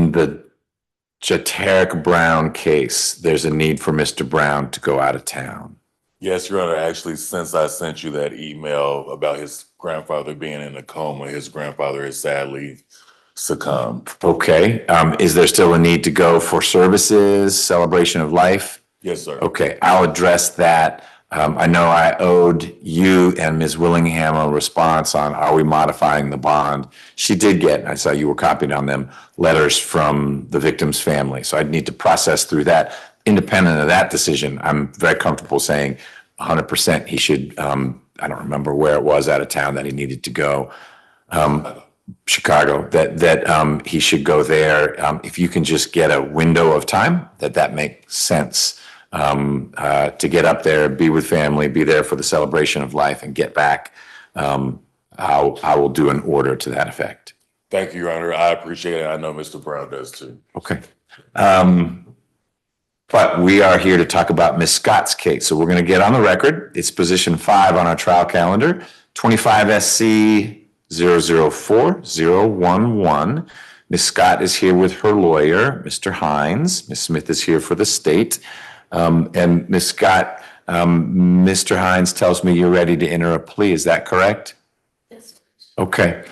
in the Jateric Brown case, there's a need for Mr. Brown to go out of town. Yes, Your Honor. Actually, since I sent you that email about his grandfather being in a coma, his grandfather has sadly succumbed. Okay. Is there still a need to go for services, celebration of life? Yes, sir. Okay, I'll address that. I know I owed you and Ms. Willingham a response on are we modifying the bond? She did get, I saw you were copied on them, letters from the victim's family. So I'd need to process through that. Independent of that decision, I'm very comfortable saying 100% he should, I don't remember where it was out of town that he needed to go. Chicago, that he should go there. If you can just get a window of time, that makes sense. To get up there, be with family, be there for the celebration of life and get back. I will do an order to that effect. Thank you, Your Honor. I appreciate it. I know Mr. Brown does too. Okay. But we are here to talk about Ms. Scott's case. So we're going to get on the record. It's position 5 on our trial calendar, 25 SC 004011. Ms. Scott is here with her lawyer, Mr. Hines. Ms. Smith is here for the state. And Ms. Scott, Mr. Hines tells me you're ready to enter a plea. Is that correct? Yes. Okay.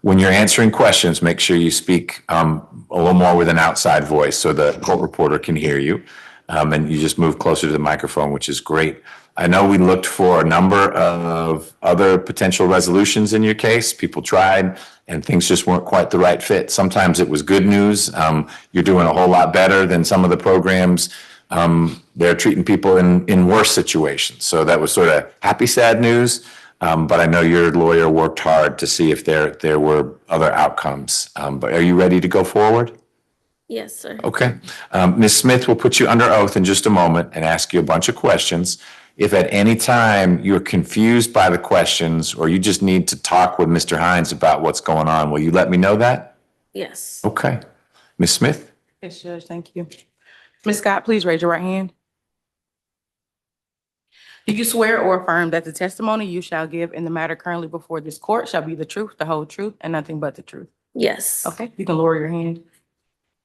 When you're answering questions, make sure you speak a little more with an outside voice so the court reporter can hear you. And you just move closer to the microphone, which is great. I know we looked for a number of other potential resolutions in your case. People tried and things just weren't quite the right fit. Sometimes it was good news. You're doing a whole lot better than some of the programs. They're treating people in worse situations. So that was sort of happy, sad news. But I know your lawyer worked hard to see if there were other outcomes. But are you ready to go forward? Yes, sir. Okay. Ms. Smith will put you under oath in just a moment and ask you a bunch of questions. If at any time you're confused by the questions or you just need to talk with Mr. Hines about what's going on, will you let me know that? Yes. Okay. Ms. Smith? Yes, Judge, thank you. Ms. Scott, please raise your right hand. Do you swear or affirm that the testimony you shall give in the matter currently before this court shall be the truth, the whole truth, and nothing but the truth? Yes. Okay, you can lower your hand.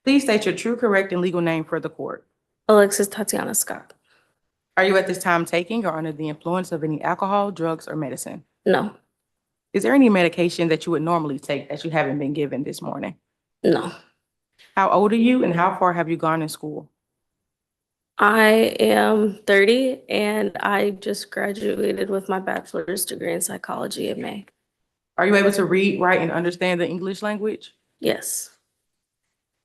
Please state your true, correct, and legal name for the court. Alexis Tatiana Scott. Are you at this time taking or under the influence of any alcohol, drugs, or medicine? No. Is there any medication that you would normally take that you haven't been given this morning? No. How old are you and how far have you gone in school? I am 30 and I just graduated with my bachelor's degree in psychology in May. Are you able to read, write, and understand the English language? Yes.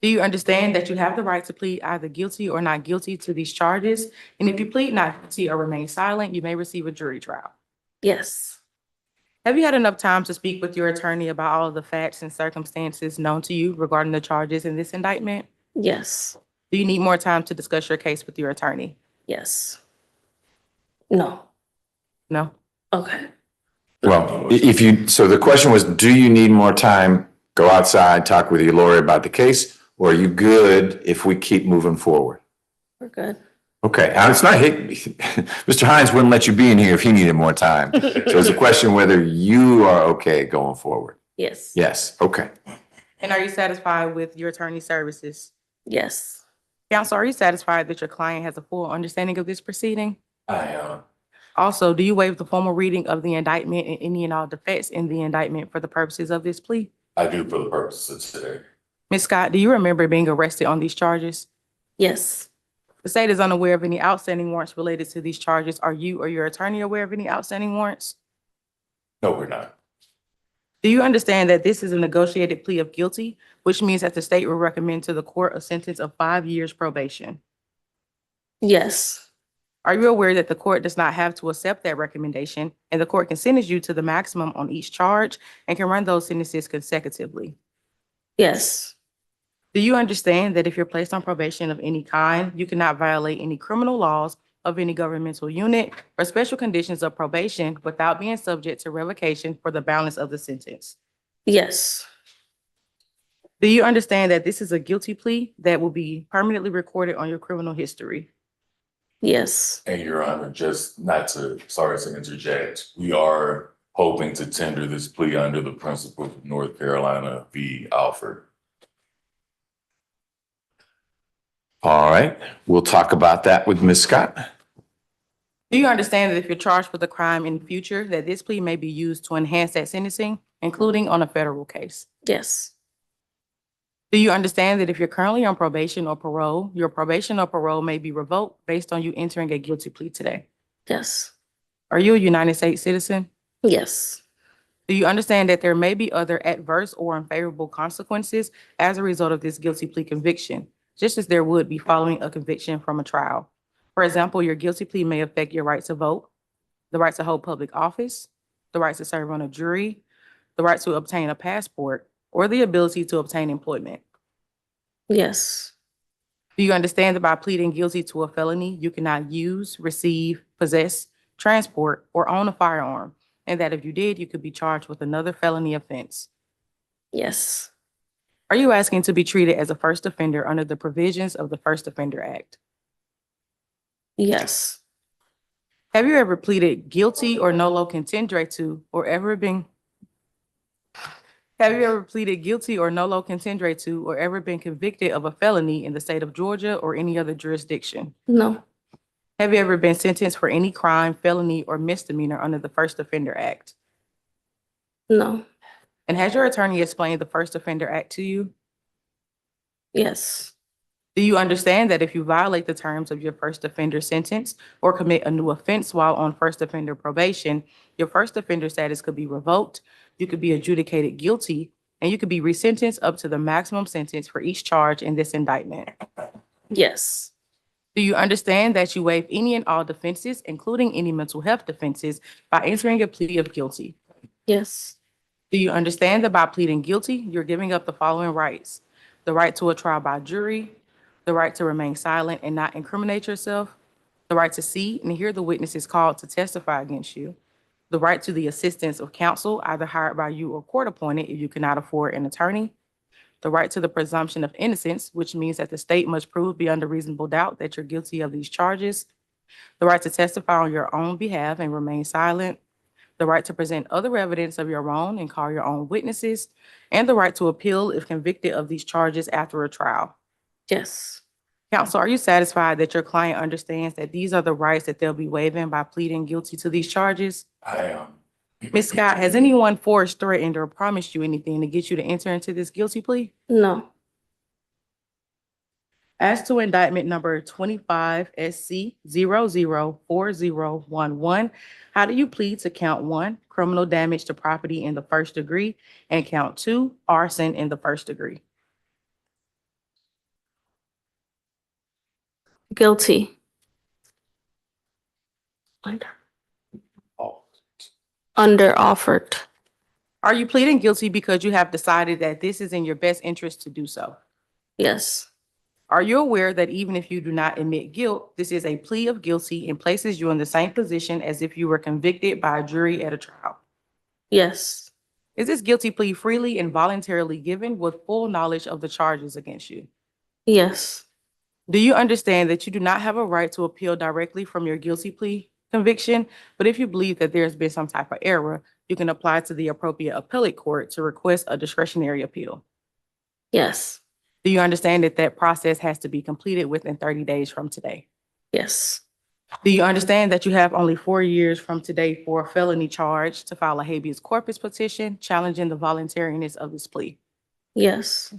Do you understand that you have the right to plead either guilty or not guilty to these charges? And if you plead not guilty or remain silent, you may receive a jury trial. Yes. Have you had enough time to speak with your attorney about all of the facts and circumstances known to you regarding the charges in this indictment? Yes. Do you need more time to discuss your case with your attorney? Yes. No. No? Okay. Well, so the question was, do you need more time? Go outside, talk with your lawyer about the case, or are you good if we keep moving forward? We're good. Okay, and it's not, Mr. Hines wouldn't let you be in here if he needed more time. So it's a question whether you are okay going forward. Yes. Yes, okay. And are you satisfied with your attorney's services? Yes. Counsel, are you satisfied that your client has a full understanding of this proceeding? I am. Also, do you waive the formal reading of the indictment and any and all defects in the indictment for the purposes of this plea? I do for the purposes of today. Ms. Scott, do you remember being arrested on these charges? Yes. The state is unaware of any outstanding warrants related to these charges. Are you or your attorney aware of any outstanding warrants? No, we're not. Do you understand that this is a negotiated plea of guilty, which means that the state will recommend to the court a sentence of 5 years probation? Yes. Are you aware that the court does not have to accept that recommendation and the court can sentence you to the maximum on each charge and can run those sentences consecutively? Yes. Do you understand that if you're placed on probation of any kind, you cannot violate any criminal laws of any governmental unit or special conditions of probation without being subject to revocation for the balance of the sentence? Yes. Do you understand that this is a guilty plea that will be permanently recorded on your criminal history? Yes. And Your Honor, just not to, sorry to interject, we are hoping to tender this plea under the principles of North Carolina v. Alford. All right, we'll talk about that with Ms. Scott. Do you understand that if you're charged with a crime in the future, that this plea may be used to enhance that sentencing, including on a federal case? Yes. Do you understand that if you're currently on probation or parole, your probation or parole may be revoked based on you entering a guilty plea today? Yes. Are you a United States citizen? Yes. Do you understand that there may be other adverse or unfavorable consequences as a result of this guilty plea conviction, just as there would be following a conviction from a trial? For example, your guilty plea may affect your right to vote, the right to hold public office, the right to serve on a jury, the right to obtain a passport, or the ability to obtain employment. Yes. Do you understand that by pleading guilty to a felony, you cannot use, receive, possess, transport, or own a firearm, and that if you did, you could be charged with another felony offense? Yes. Are you asking to be treated as a first offender under the provisions of the First Offender Act? Yes. Have you ever pleaded guilty or nolo contendere to, or ever been Have you ever pleaded guilty or nolo contendere to, or ever been convicted of a felony in the state of Georgia or any other jurisdiction? No. Have you ever been sentenced for any crime, felony, or misdemeanor under the First Offender Act? No. And has your attorney explained the First Offender Act to you? Yes. Do you understand that if you violate the terms of your first offender sentence or commit a new offense while on first offender probation, your first offender status could be revoked, you could be adjudicated guilty, and you could be resentenced up to the maximum sentence for each charge in this indictment? Yes. Do you understand that you waive any and all defenses, including any mental health defenses, by entering a plea of guilty? Yes. Do you understand that by pleading guilty, you're giving up the following rights: the right to a trial by jury, the right to remain silent and not incriminate yourself, the right to see and hear the witnesses called to testify against you, the right to the assistance of counsel, either hired by you or court appointed if you cannot afford an attorney, the right to the presumption of innocence, which means that the state must prove beyond a reasonable doubt that you're guilty of these charges, the right to testify on your own behalf and remain silent, the right to present other evidence of your own and call your own witnesses, and the right to appeal if convicted of these charges after a trial. Yes. Counsel, are you satisfied that your client understands that these are the rights that they'll be waiving by pleading guilty to these charges? I am. Ms. Scott, has anyone forced, threatened, or promised you anything to get you to enter into this guilty plea? No. As to indictment number 25 SC 004011, how do you plead to count 1, criminal damage to property in the first degree, and count 2, arson in the first degree? Guilty. Under offered. Are you pleading guilty because you have decided that this is in your best interest to do so? Yes. Are you aware that even if you do not admit guilt, this is a plea of guilty and places you in the same position as if you were convicted by a jury at a trial? Yes. Is this guilty plea freely and voluntarily given with full knowledge of the charges against you? Yes. Do you understand that you do not have a right to appeal directly from your guilty plea conviction, but if you believe that there's been some type of error, you can apply to the appropriate appellate court to request a discretionary appeal? Yes. Do you understand that that process has to be completed within 30 days from today? Yes. Do you understand that you have only 4 years from today for a felony charge to file a habeas corpus petition challenging the voluntariness of this plea? Yes.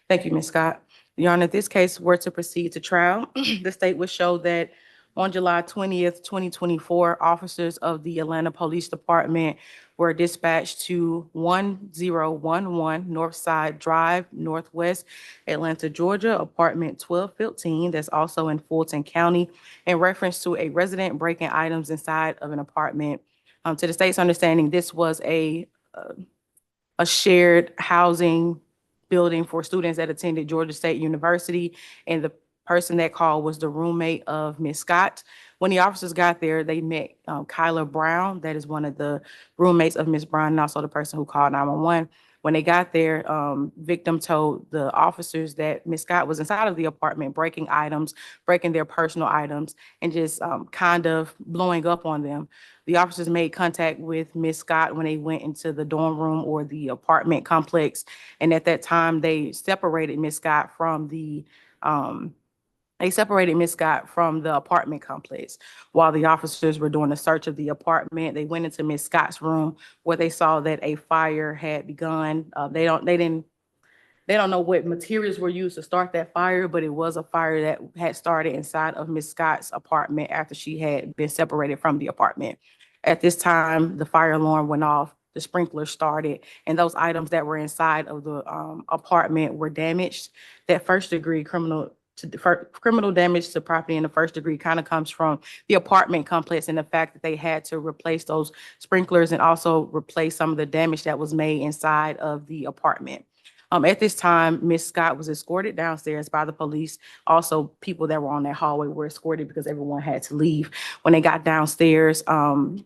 Thank you, Ms. Scott. Your Honor, if this case were to proceed to trial, the state would show that on July 20th, 2024, officers of the Atlanta Police Department were dispatched to 1011 Northside Drive, Northwest Atlanta, Georgia, apartment 1215, that's also in Fulton County, in reference to a resident breaking items inside of an apartment. To the state's understanding, this was a shared housing building for students that attended Georgia State University, and the person that called was the roommate of Ms. Scott. When the officers got there, they met Kyla Brown, that is one of the roommates of Ms. Brown, and also the person who called 911. When they got there, victim told the officers that Ms. Scott was inside of the apartment breaking items, breaking their personal items, and just kind of blowing up on them. The officers made contact with Ms. Scott when they went into the dorm room or the apartment complex, and at that time, they separated Ms. Scott from the They separated Miss Scott from the apartment complex. While the officers were doing a search of the apartment, they went into Miss Scott's room where they saw that a fire had begun. They don't know what materials were used to start that fire, but it was a fire that had started inside of Miss Scott's apartment after she had been separated from the apartment. At this time, the fire alarm went off, the sprinkler started, and those items that were inside of the apartment were damaged. That first degree criminal damage to property in the first degree kind of comes from the apartment complex and the fact that they had to replace those sprinklers and also replace some of the damage that was made inside of the apartment. At this time, Miss Scott was escorted downstairs by the police. Also, people that were on that hallway were escorted because everyone had to leave. When they got downstairs,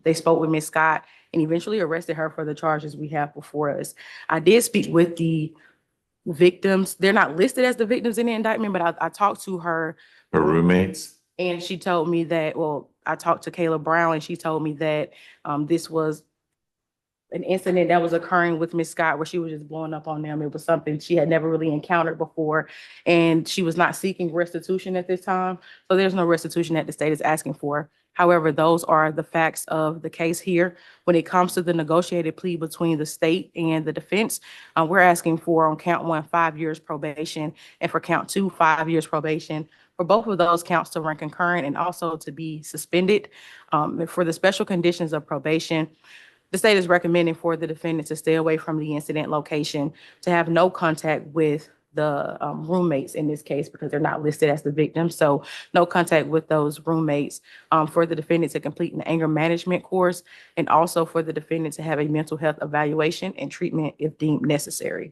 they spoke with Miss Scott and eventually arrested her for the charges we have before us. I did speak with the victims. They're not listed as the victims in the indictment, but I talked to her. Her roommates? And she told me that, well, I talked to Kayla Brown and she told me that this was an incident that was occurring with Miss Scott where she was just blowing up on them. It was something she had never really encountered before, and she was not seeking restitution at this time. So there's no restitution that the state is asking for. However, those are the facts of the case here. When it comes to the negotiated plea between the state and the defense, we're asking for on count 1, 5 years probation, and for count 2, 5 years probation. For both of those counts to run concurrent and also to be suspended. For the special conditions of probation, the state is recommending for the defendant to stay away from the incident location, to have no contact with the roommates in this case because they're not listed as the victim. So no contact with those roommates, for the defendant to complete an anger management course, and also for the defendant to have a mental health evaluation and treatment if deemed necessary.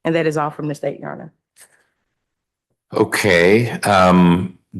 And that is all from the state, Your Honor. Okay.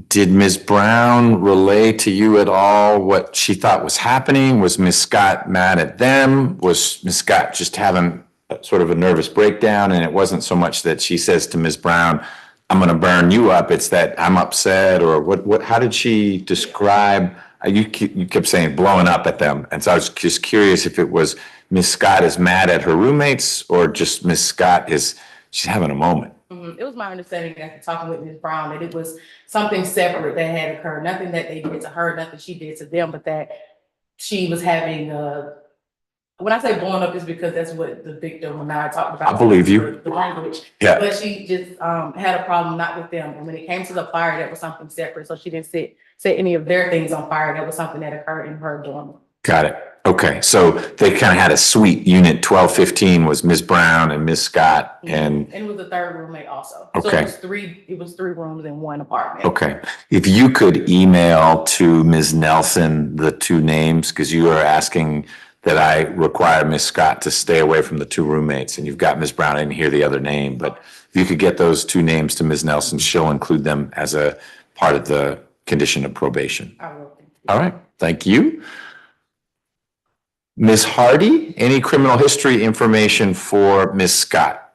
Did Ms. Brown relay to you at all what she thought was happening? Was Ms. Scott mad at them? Was Ms. Scott just having sort of a nervous breakdown? And it wasn't so much that she says to Ms. Brown, I'm going to burn you up. It's that I'm upset, or what, how did she describe? You kept saying blowing up at them. And so I was just curious if it was Ms. Scott is mad at her roommates or just Ms. Scott she's having a moment. It was my understanding after talking with Ms. Brown that it was something separate that had occurred, nothing that they did to her, nothing she did to them, but that she was having when I say blowing up is because that's what the victim and I talked about. I believe you. The language. Yeah. But she just had a problem not with them. And when it came to the fire, that was something separate. So she didn't set any of their things on fire. That was something that occurred in her dorm. Got it. Okay, so they kind of had a suite. Unit 1215 was Ms. Brown and Ms. Scott, and it was the third roommate also. Okay. So it was three rooms in one apartment. okay. If you could email to Ms. Nelson the two names, because you are asking that I require Ms. Scott to stay away from the two roommates, and you've got Ms. Brown. I didn't hear the other name, but if you could get those two names to Ms. Nelson, she'll include them as a part of the condition of probation. I will. All right, thank you. Ms. Hardy, any criminal history information for Ms. Scott?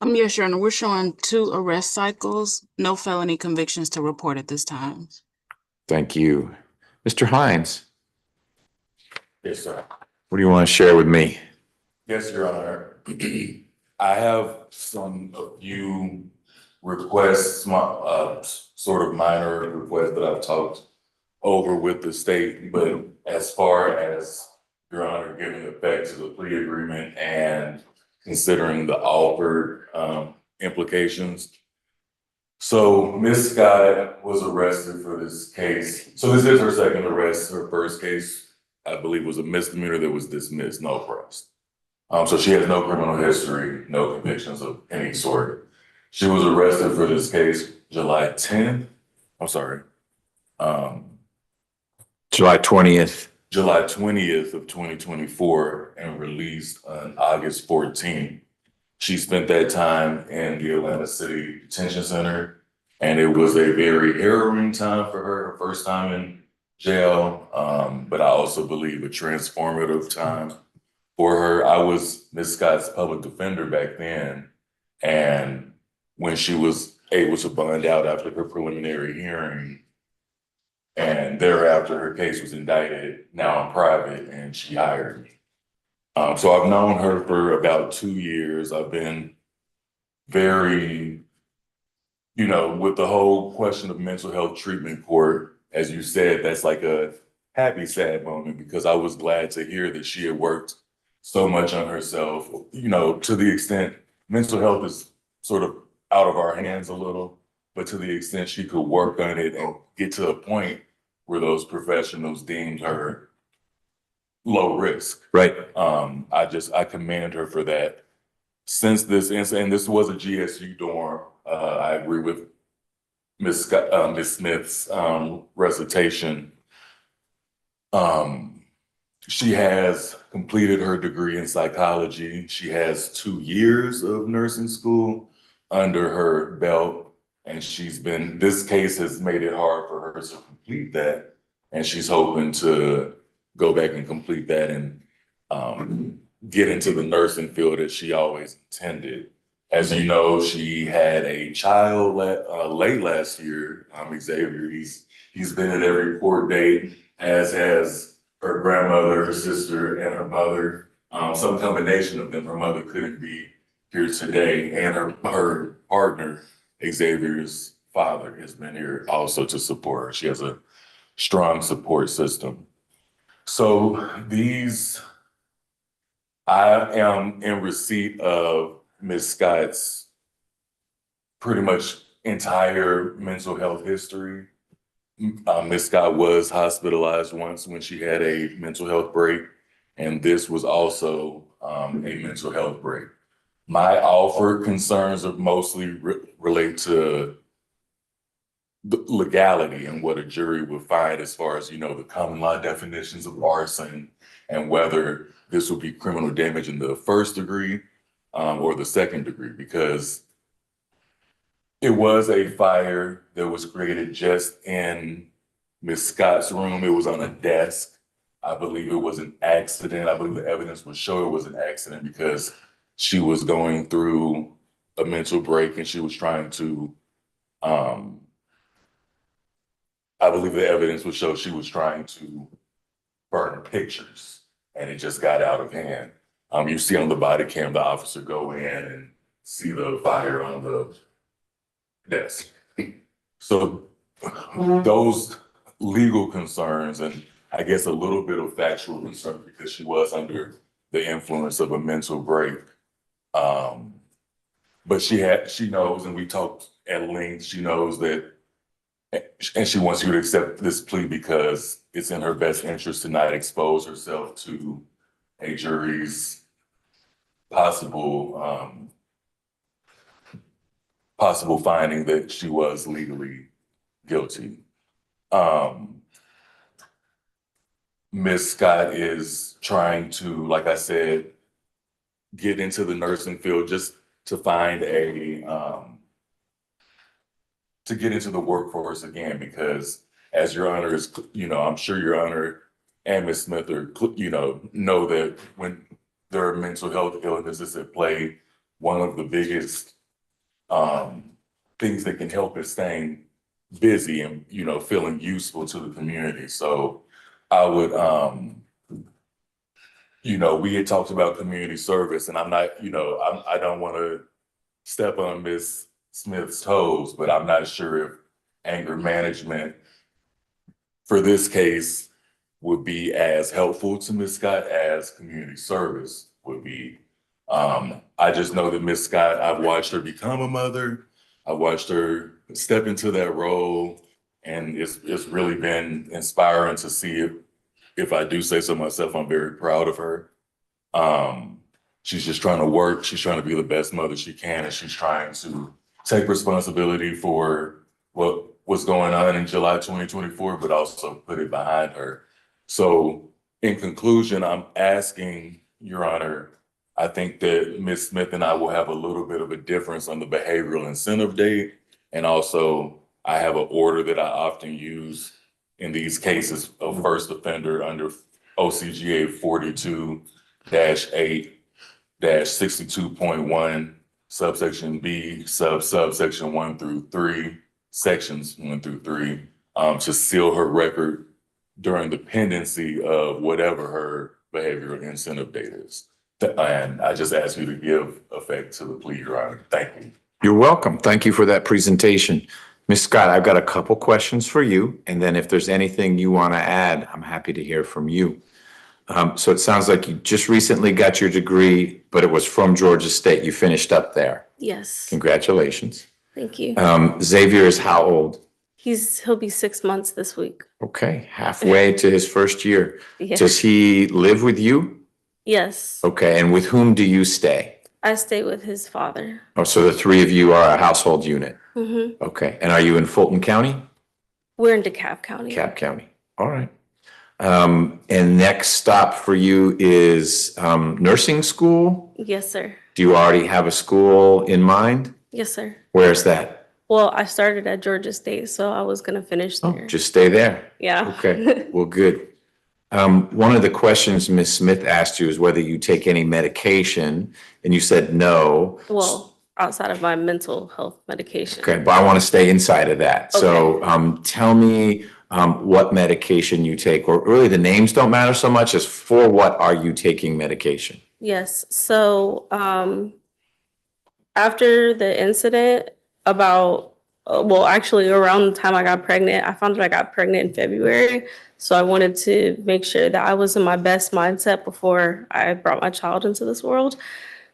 Yes, Your Honor, we're showing 2 arrest cycles, no felony convictions to report at this time. Thank you. Mr. Hines, Yes, sir. what do you want to share with me? Yes, Your Honor. I have a few requests, sort of minor requests that I've talked over with the state, but as far as Your Honor giving effect to the plea agreement and considering the offered implications. So Ms. Scott was arrested for this case. So this is her second arrest. Her first case, I believe, was a misdemeanor that was dismissed, no arrest. So she has no criminal history, no convictions of any sort. She was arrested for this case July 10th. I'm sorry. July 20th. July 20th of 2024 and released on August 14th. She spent that time in the Atlanta City Detention Center, and it was a very harrowing time for her first time in jail, but I also believe a transformative time for her. I was Ms. Scott's public defender back then, and when she was able to bond out after her preliminary hearing, and thereafter her case was indicted, now in private, and she hired me. So I've known her for about 2 years. I've been very you know, with the whole question of mental health treatment court, as you said, that's like a happy, sad moment because I was glad to hear that she had worked so much on herself, you know, to the extent mental health is sort of out of our hands a little, but to the extent she could work on it and get to a point where those professionals deemed her low risk. Right. I commend her for that. Since this incident, and this was a GSU dorm, I agree with Ms. Smith's recitation. She has completed her degree in psychology. She has 2 years of nursing school under her belt, and this case has made it hard for her to complete that, and she's hoping to go back and complete that and get into the nursing field as she always intended. As you know, she had a child late last year, Xavier. He's been at every court date, as has her grandmother, her sister, and her mother. Some combination of them. Her mother couldn't be here today, and her partner, Xavier's father, has been here also to support her. She has a strong support system. So I am in receipt of Ms. Scott's pretty much entire mental health history. Ms. Scott was hospitalized once when she had a mental health break, and this was also a mental health break. My offer concerns are mostly relate to the legality and what a jury would find as far as, you know, the common law definitions of arson and whether this would be criminal damage in the first degree or the second degree, because it was a fire that was created just in Miss Scott's room. It was on a desk. I believe it was an accident. I believe the evidence would show it was an accident because she was going through a mental break and she was trying to, I believe the evidence would show she was trying to burn pictures and it just got out of hand. You see on the body cam, the officer go in and see the fire on the desk. So those legal concerns and I guess a little bit of factual concern because she was under the influence of a mental break. But she knows, and we talked at length, she knows that, and she wants you to accept this plea because it's in her best interest to not expose herself to a jury's possible finding that she was legally guilty. Ms. Scott is trying to, like I said, get into the nursing field just to find to get into the workforce again, because as Your Honor is, you know, I'm sure Your Honor and Ms. Smith are, you know that when there are mental health illnesses at play, one of the biggest things that can help is staying busy and, you know, feeling useful to the community. So I would, you know, we had talked about community service and I'm not, you know, I don't want to step on Ms. Smith's toes, but I'm not sure if anger management for this case would be as helpful to Ms. Scott as community service would be. I just know that Ms. Scott, I've watched her become a mother. I watched her step into that role, and it's really been inspiring to see if I do say so myself, I'm very proud of her. She's just trying to work. She's trying to be the best mother she can, and she's trying to take responsibility for what was going on in July 2024, but also put it behind her. So in conclusion, I'm asking, Your Honor, I think that Ms. Smith and I will have a little bit of a difference on the behavioral incentive date. And also I have an order that I often use in these cases of first offender under OCGA 42-8-62.1, subsection B, subsection 1 through 3, sections 1 through 3, to seal her record during the pendency of whatever her behavioral incentive date is. And I just ask you to give effect to the plea, Your Honor. Thank you. You're welcome. Thank you for that presentation. Ms. Scott, I've got a couple questions for you, and then if there's anything you want to add, I'm happy to hear from you. So it sounds like you just recently got your degree, but it was from Georgia State. You finished up there. Yes. Congratulations. Thank you. Xavier is how old? He'll be 6 months this week. Okay, halfway to his first year. Yeah. Does he live with you? Yes. Okay, and with whom do you stay? I stay with his father. Oh, so the three of you are a household unit? Mm-hmm. Okay, and are you in Fulton County? We're in DeKalb County. DeKalb County, all right. And next stop for you is nursing school? Yes, sir. Do you already have a school in mind? Yes, sir. Where's that? Well, I started at Georgia State, so I was gonna finish Oh, there. just stay there. Yeah. Okay, well, good. One of the questions Ms. Smith asked you is whether you take any medication, and you said no. Well, outside of my mental health medication. Okay, but I want to stay inside of that. So tell me what medication you take, or really the names don't matter so much as for what are you taking medication? Yes. So after the incident, actually around the time I got pregnant, I found out I got pregnant in February. So I wanted to make sure that I was in my best mindset before I brought my child into this world.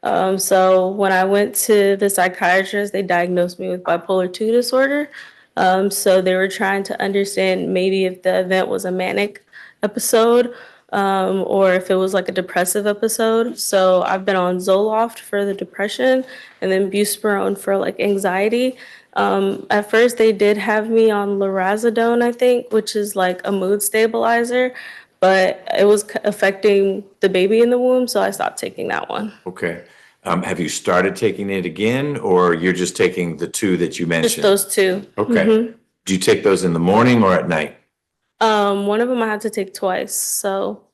So when I went to the psychiatrist, they diagnosed me with bipolar 2 disorder. So they were trying to understand maybe if the event was a manic episode, or if it was like a depressive episode. So I've been on Zoloft for the depression and then Buspirone for like anxiety. At first they did have me on lorazepam, I think, which is like a mood stabilizer, but it was affecting the baby in the womb, so I stopped taking that one. Okay. Have you started taking it again, or you're just taking the two that you mentioned? Just those two. Okay. Do you take those in the morning or at night? One of them I had to take twice. So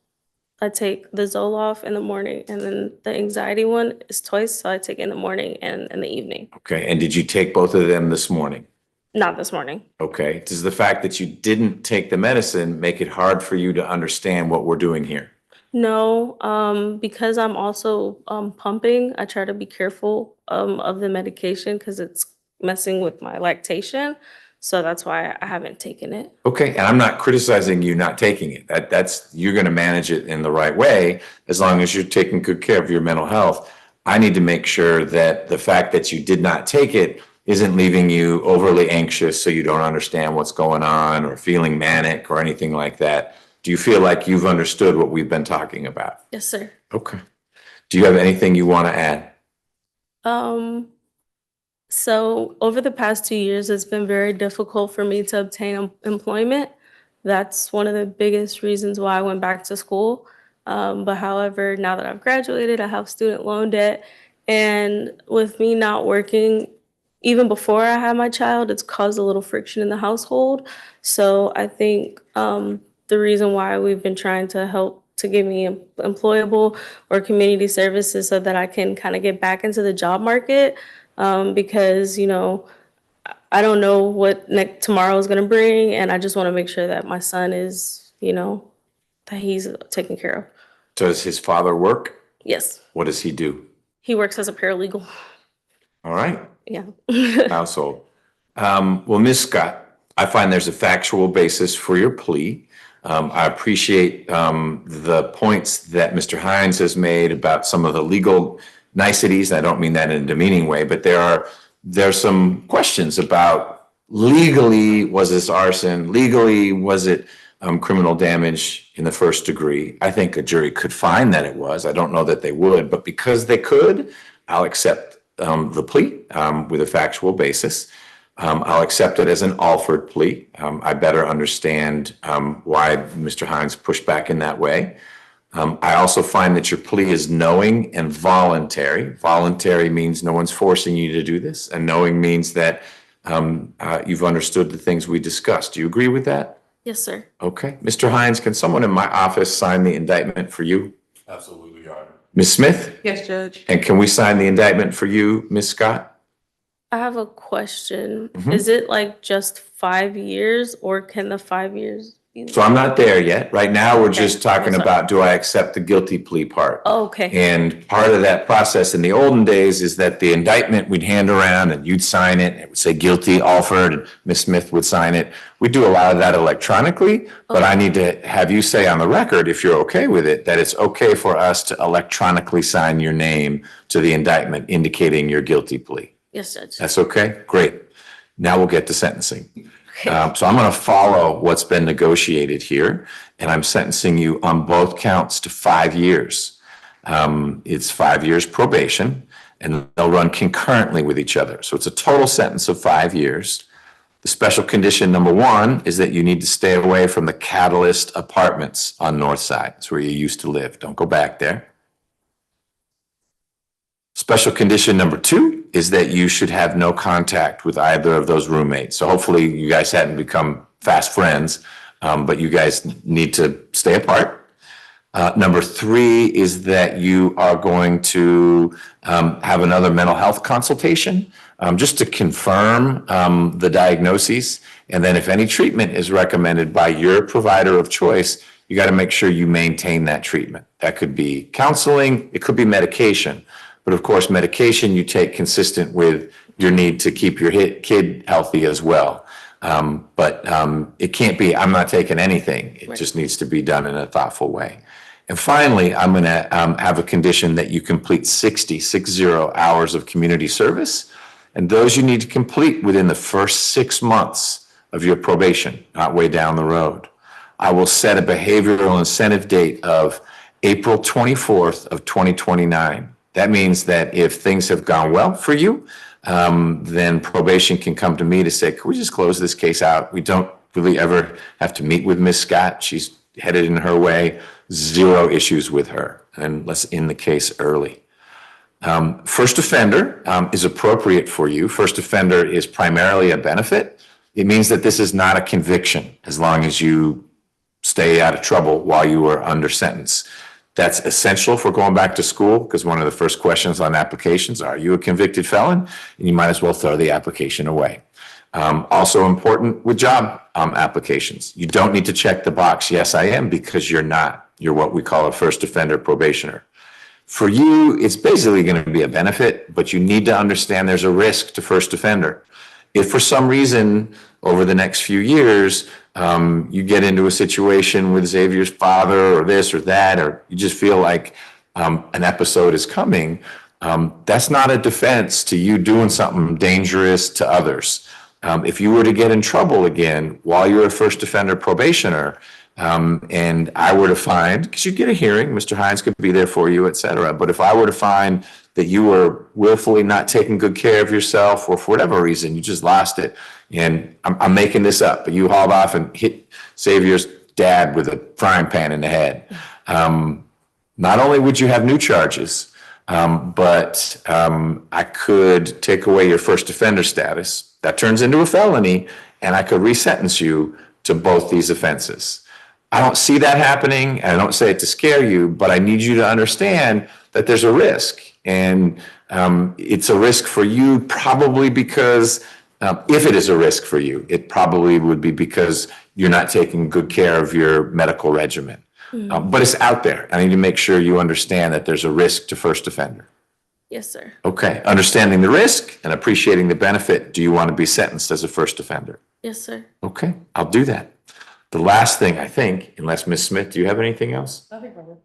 I take the Zoloft in the morning, and then the anxiety one is twice. So I take it in the morning and in the evening. Okay. And did you take both of them this morning? Not this morning. Okay. Does the fact that you didn't take the medicine make it hard for you to understand what we're doing here? No, because I'm also pumping, I try to be careful of the medication because it's messing with my lactation. So that's why I haven't taken it. Okay, and I'm not criticizing you not taking it. That's you're going to manage it in the right way as long as you're taking good care of your mental health. I need to make sure that the fact that you did not take it isn't leaving you overly anxious so you don't understand what's going on or feeling manic or anything like that. Do you feel like you've understood what we've been talking about? Yes, sir. Okay. Do you have anything you want to add? So over the past 2 years, it's been very difficult for me to obtain employment. That's one of the biggest reasons why I went back to school. But however, now that I've graduated, I have student loan debt. And with me not working, even before I had my child, it's caused a little friction in the household. So I think the reason why we've been trying to help to get me employable or community services so that I can kind of get back into the job market. Because, you know, I don't know what tomorrow is going to bring. And I just want to make sure that my son is, you know, that he's taken care of. Does his father work? Yes. What does he do? He works as a paralegal. All right. Yeah. Household. Well, Ms. Scott, I find there's a factual basis for your plea. I appreciate the points that Mr. Hines has made about some of the legal niceties. I don't mean that in a demeaning way, but there's some questions about legally, was this arson? Legally, was it criminal damage in the first degree? I think a jury could find that it was. I don't know that they would, but because they could, I'll accept the plea with a factual basis. I'll accept it as an Alford plea. I better understand why Mr. Hines pushed back in that way. I also find that your plea is knowing and voluntary. Voluntary means no one's forcing you to do this, and knowing means that you've understood the things we discussed. Do you agree with that? Yes, sir. Okay. Mr. Hines, can someone in my office sign the indictment for you? Absolutely, Your Honor. Ms. Smith? Yes, Judge. And can we sign the indictment for you, Ms. Scott? I have a question. Mhm. Is it like just 5 years, or can the 5 years So I'm not there yet. Right now, we're Okay. just talking I'm sorry. about, do I accept the guilty plea part? Oh, okay. And part of that process in the olden days is that the indictment we'd hand around and you'd sign it. It would say guilty, Alford, and Ms. Smith would sign it. We do a lot of that electronically, but I need to have you say on the record, if you're okay with it, that it's okay for us to electronically sign your name to the indictment indicating your guilty plea. Yes, Judge. That's okay? Great. Now we'll get to sentencing. Okay. So I'm going to follow what's been negotiated here, and I'm sentencing you on both counts to 5 years. It's 5 years probation, and they'll run concurrently with each other. So it's a total sentence of 5 years. The special condition number 1 is that you need to stay away from the Catalyst Apartments on North Side. It's where you used to live. Don't go back there. Special condition number 2 is that you should have no contact with either of those roommates. So hopefully you guys hadn't become fast friends, but you guys need to stay apart. Number 3 is that you are going to have another mental health consultation just to confirm the diagnoses. And then if any treatment is recommended by your provider of choice, you got to make sure you maintain that treatment. That could be counseling, it could be medication. But of course, medication you take consistent with your need to keep your kid healthy as well. But it can't be, I'm not taking anything. It just needs to be done in a thoughtful way. And finally, I'm going to have a condition that you complete 60 hours of community service. And those you need to complete within the first 6 months of your probation, not way down the road. I will set a behavioral incentive date of April 24th of 2029. That means that if things have gone well for you, then probation can come to me to say, can we just close this case out? We don't really ever have to meet with Ms. Scott. She's headed in her way, 0 issues with her, and let's end the case early. First offender is appropriate for you. First offender is primarily a benefit. It means that this is not a conviction as long as you stay out of trouble while you are under sentence. That's essential for going back to school because one of the first questions on applications are you a convicted felon? And you might as well throw the application away. Also important with job applications. You don't need to check the box, yes, I am, because you're not. You're what we call a first offender probationer. For you, it's basically going to be a benefit, but you need to understand there's a risk to first offender. If for some reason over the next few years, you get into a situation with Xavier's father or this or that, or you just feel like an episode is coming, that's not a defense to you doing something dangerous to others. If you were to get in trouble again while you're a first offender probationer, and I were to find, because you'd get a hearing, Mr. Hines could be there for you, et cetera. But if I were to find that you were willfully not taking good care of yourself, or for whatever reason, you just lost it, and I'm making this up, but you hauled off and hit Xavier's dad with a frying pan in the head, not only would you have new charges, but I could take away your first offender status. That turns into a felony, and I could resentence you to both these offenses. I don't see that happening, and I don't say it to scare you, but I need you to understand that there's a risk. And it's a risk for you probably because, if it is a risk for you, it probably would be because you're not taking good care of your medical regimen. But it's out there. I need to make sure you understand that there's a risk to first offender. Yes, sir. Okay, understanding the risk and appreciating the benefit, do you want to be sentenced as a first offender? Yes, sir. Okay, I'll do that. The last thing, I think, unless Ms. Smith, do you have anything else? Nothing further.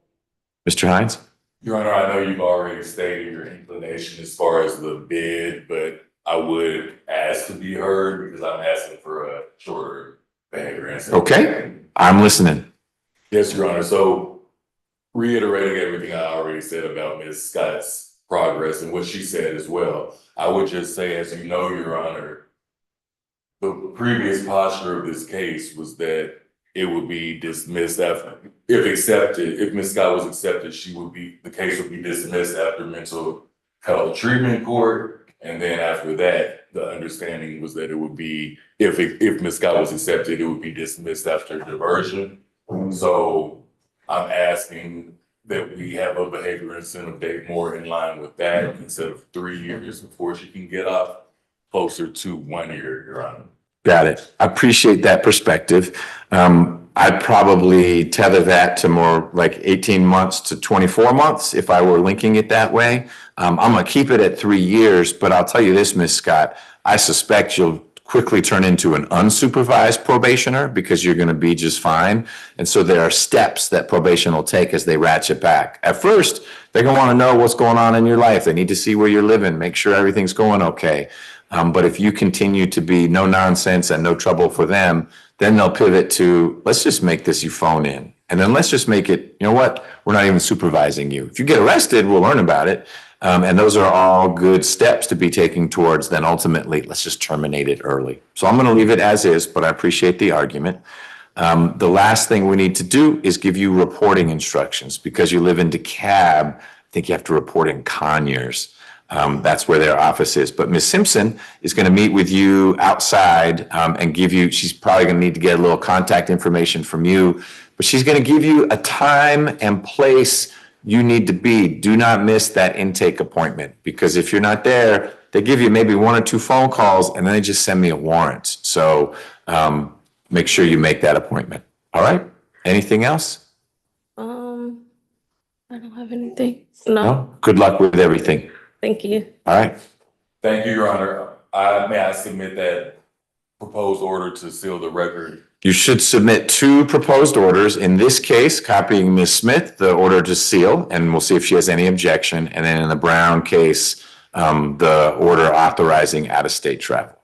Mr. Hines? Your Honor, I know you've already stated your inclination as far as the bid, but I would ask to be heard because I'm asking for a shorter behavior answer. Okay, I'm listening. Yes, Your Honor. So reiterating everything I already said about Ms. Scott's progress and what she said as well, I would just say, as you know, Your Honor, the previous posture of this case was that it would be dismissed after, if accepted, if Ms. Scott was accepted, the case would be dismissed after mental health treatment court. And then after that, the understanding was that it would be, if Ms. Scott was accepted, it would be dismissed after diversion. So I'm asking that we have a behavior incentive date more in line with that instead of 3 years before she can get off, closer to 1 year, Your Honor. Got it. I appreciate that perspective. I'd probably tether that to more like 18 months to 24 months if I were linking it that way. I'm gonna keep it at 3 years, but I'll tell you this, Ms. Scott, I suspect you'll quickly turn into an unsupervised probationer because you're gonna be just fine. And so there are steps that probation will take as they ratchet back. At first, they're gonna wanna know what's going on in your life. They need to see where you're living, make sure everything's going okay. But if you continue to be no nonsense and no trouble for them, then they'll pivot to, let's just make this you phone in. And then let's just make it, you know what, we're not even supervising you. If you get arrested, we'll learn about it. And those are all good steps to be taking towards then ultimately, let's just terminate it early. So I'm going to leave it as is, but I appreciate the argument. The last thing we need to do is give you reporting instructions. Because you live in DeKalb, I think you have to report in Conyers. That's where their office is. But Ms. Simpson is going to meet with you outside and give you, she's probably going to need to get a little contact information from you, but she's going to give you a time and place you need to be. Do not miss that intake appointment, because if you're not there, they give you maybe 1 or 2 phone calls and then they just send me a warrant. So make sure you make that appointment. All right? Anything else? I don't have anything. No. Good luck with everything. Thank you. All right. Thank you, Your Honor. May I submit that proposed order to seal the record? You should submit 2 proposed orders. In this case, copying Ms. Smith, the order to seal, and we'll see if she has any objection. And then in the Brown case, the order authorizing out-of-state travel.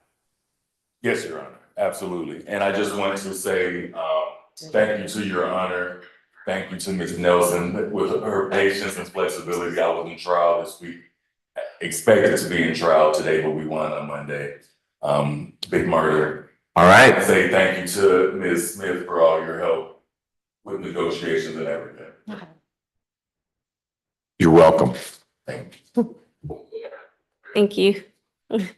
Yes, Your Honor, absolutely. And I just wanted to say, thank you to Your Honor. Thank you to Ms. Nelson with her patience and flexibility. I was in trial this week, expected to be in trial today, but we won on Monday. Big murder. All I right. say thank you to Ms. Smith for all your help with negotiations and everything. You're welcome. Thank you. Thank you.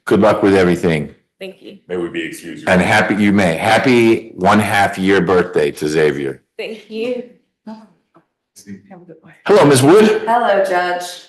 Good luck with everything. Thank you. May we be excused. And happy 1/2 year birthday to Xavier. Thank you. Have a good one. Hello, Ms. Wood. Hello, Judge.